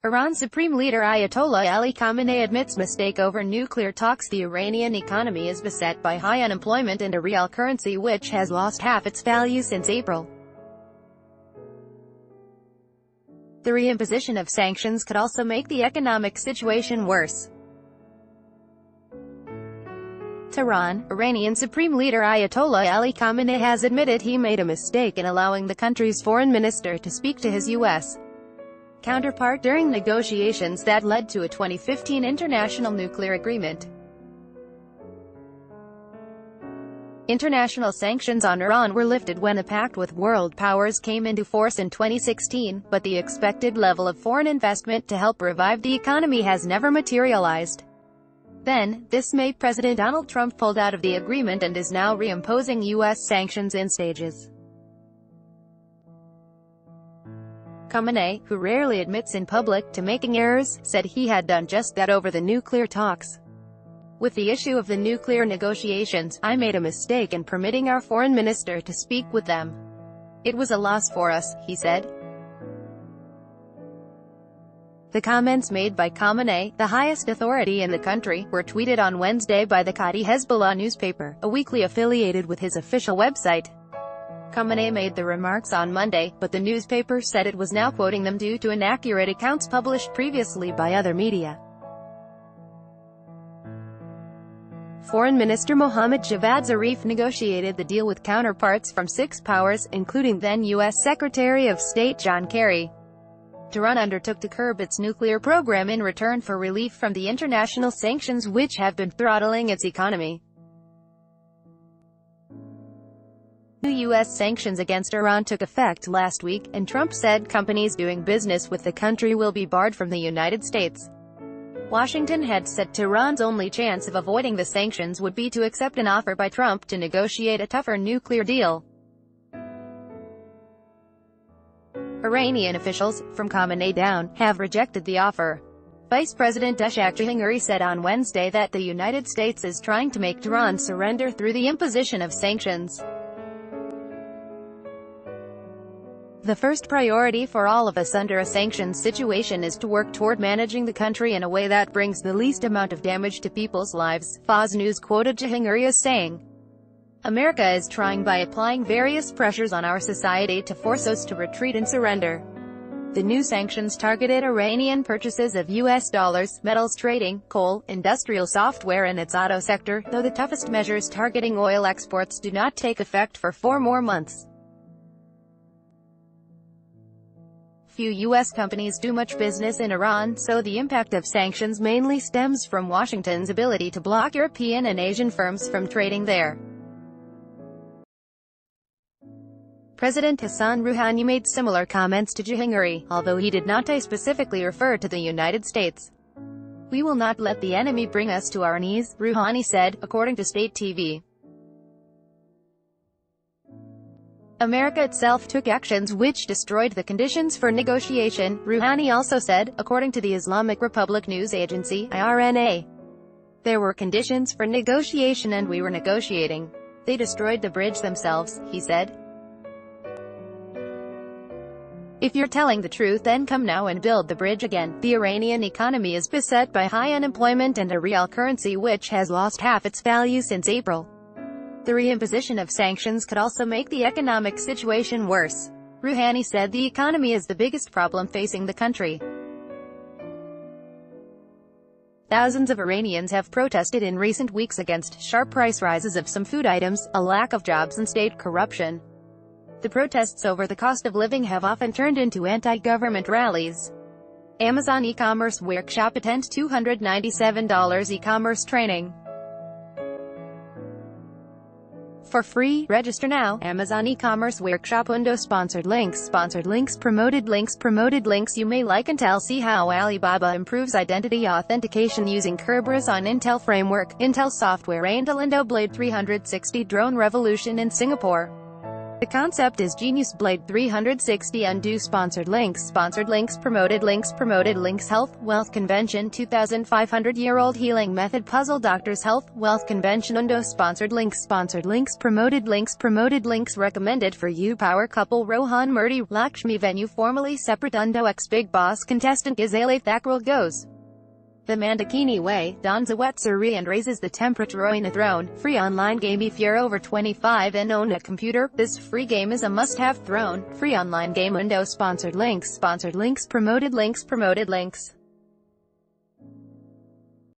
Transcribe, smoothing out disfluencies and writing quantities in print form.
Iran Supreme Leader Ayatollah Ali Khamenei admits mistake over nuclear talks. The Iranian economy is beset by high unemployment and a real currency which has lost half its value since April. The reimposition of sanctions could also make the economic situation worse. Tehran, Iranian Supreme Leader Ayatollah Ali Khamenei has admitted he made a mistake in allowing the country's foreign minister to speak to his U.S. counterpart during negotiations that led to a 2015 international nuclear agreement. International sanctions on Iran were lifted when a pact with world powers came into force in 2016, but the expected level of foreign investment to help revive the economy has never materialized. Then, this May, President Donald Trump pulled out of the agreement and is now reimposing U.S. sanctions in stages. Khamenei, who rarely admits in public to making errors, said he had done just that over the nuclear talks. With the issue of the nuclear negotiations, I made a mistake in permitting our foreign minister to speak with them. It was a loss for us, he said. The comments made by Khamenei, the highest authority in the country, were tweeted on Wednesday by the Qadi Hezbollah newspaper, a weekly affiliated with his official website. Khamenei made the remarks on Monday, but the newspaper said it was now quoting them due to inaccurate accounts published previously by other media. Foreign Minister Mohammad Javad Zarif negotiated the deal with counterparts from 6 powers, including then U.S. Secretary of State John Kerry. Tehran undertook to curb its nuclear program in return for relief from the international sanctions which have been throttling its economy. New U.S. sanctions against Iran took effect last week, and Trump said companies doing business with the country will be barred from the United States. Washington had said Tehran's only chance of avoiding the sanctions would be to accept an offer by Trump to negotiate a tougher nuclear deal. Iranian officials, from Khamenei down, have rejected the offer. Vice President Sara J said on Wednesday that the United States is trying to make Tehran surrender through the imposition of sanctions. The first priority for all of us under a sanctions situation is to work toward managing the country in a way that brings the least amount of damage to people's lives, Fox News quoted Jahangiri as saying. America is trying by applying various pressures on our society to force us to retreat and surrender. The new sanctions targeted Iranian purchases of U.S. dollars, metals trading, coal, industrial software and its auto sector, though the toughest measures targeting oil exports do not take effect for 4 more months. Few U.S. companies do much business in Iran, so the impact of sanctions mainly stems from Washington's ability to block European and Asian firms from trading there. President Hassan Rouhani made similar comments to Jahangiri, although he did not specifically refer to the United States. We will not let the enemy bring us to our knees, Rouhani said, according to state TV. America itself took actions which destroyed the conditions for negotiation, Rouhani also said, according to the Islamic Republic news agency, IRNA. There were conditions for negotiation and we were negotiating. They destroyed the bridge themselves, he said. If you're telling the truth, then come now and build the bridge again. The Iranian economy is beset by high unemployment and a real currency which has lost half its value since April. The reimposition of sanctions could also make the economic situation worse. Rouhani said the economy is the biggest problem facing the country. Thousands of Iranians have protested in recent weeks against sharp price rises of some food items, a lack of jobs and state corruption. The protests over the cost of living have often turned into anti-government rallies. Amazon e-commerce workshop attend $297 e-commerce training. For free, register now. Amazon e-commerce workshop window sponsored links promoted links you may like and see how Alibaba improves identity authentication using Kerberos on Intel framework, Intel software Intel Indo Blade 360 drone revolution in Singapore. The concept is genius. Blade 360 undo sponsored links promoted links Health, Wealth Convention 2,500-year-old healing method puzzle Doctors Health, Wealth Convention undo sponsored links promoted links recommended for you Power couple Rohan Murthy, Lakshmi venue formerly separate undo ex Big Boss contestant Gisele Thakral goes the Mandakini way, dons a wet saree and raises the temperature on a throne. Free online game if you're over 25 and own a computer. This free game is a must-have. Throne, free online game undo sponsored links promoted links